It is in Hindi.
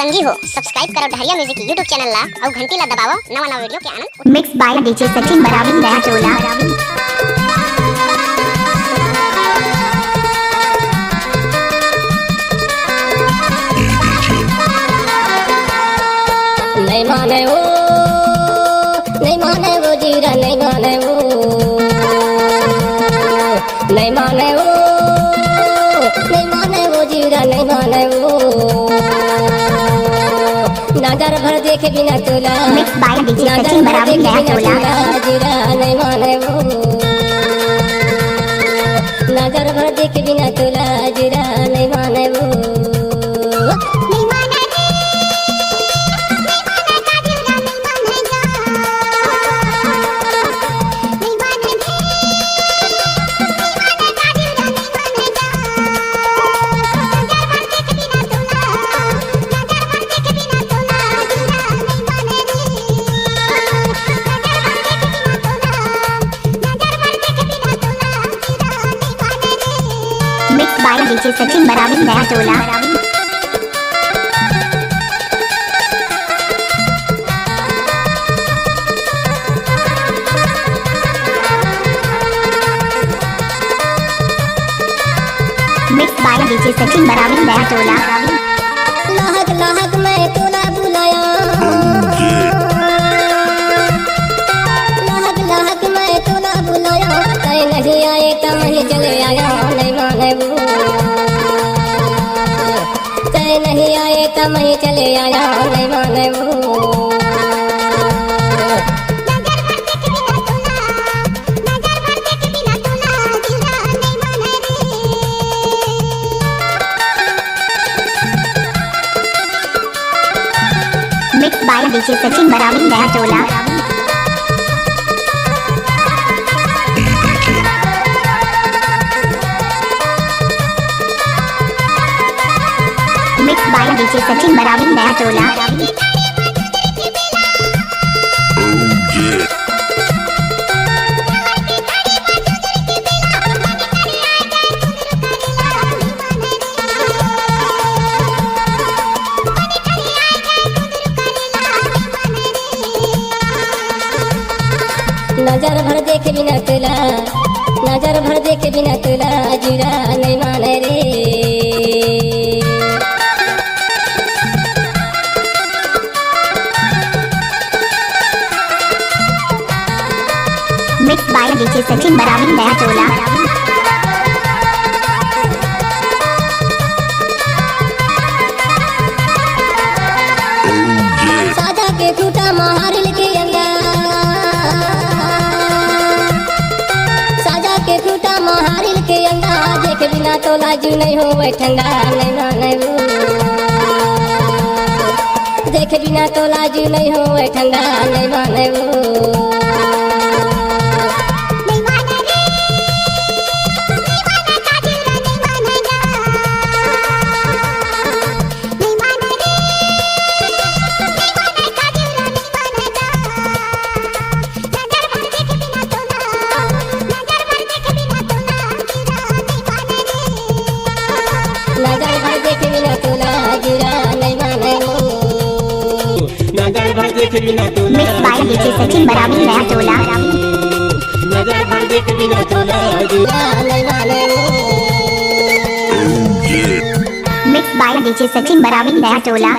संगी हो सब्सक्राइब करो ढारिया म्यूजिक यूट्यूब चैनल ला और घंटी ला दबाओ नवा नवा वीडियो के आनंद। Mix by DJ Sachin Brahui नया टोला। नहीं माने वो जीरा नहीं माने वो नहीं माने वो जीरा नहीं माने वो नजर भर देखे बिना तोला mix by DJ Sachin Brahui नया टोला। जीरा नहीं माने वो नजर भर देखे बिना तोला जीरा नहीं माने वो mix by DJ Sachin Brahui नया टोला। Mix by DJ Sachin Brahui नया टोला। लहक लहक मैं तोला बुलाया लहक लहक मैं तोला बुलाया कहीं नहीं आए तो वहीं चले आया नहीं माने वो कहीं नहीं आए तो वहीं चले आया नहीं माने वो mix by DJ Sachin Brahui नया टोला। Mix by DJ Sachin Brahui नया टोला। नजर भर देखे बिना तोला नजर भर देखे बिना तोला जीरा नहीं माने रे mix by DJ Sachin Brahui नया टोला। साजा के टूटा महारिल के अंदर साजा के टूटा महारिल के अंदर देखे बिना तो लाजू नहीं हो ठंडा नहीं माने वो देखे बिना तो लाजू नहीं हो ठंडा नहीं माने वो नजर भर देखे बिना तोला जीरा नहीं माने वो नजर भर देखे बिना तोला mix by DJ Sachin Brahui नया टोला। नजर भर देखे बिना तोला जीरा नहीं माने वो mix by DJ Sachin Brahui नया टोला।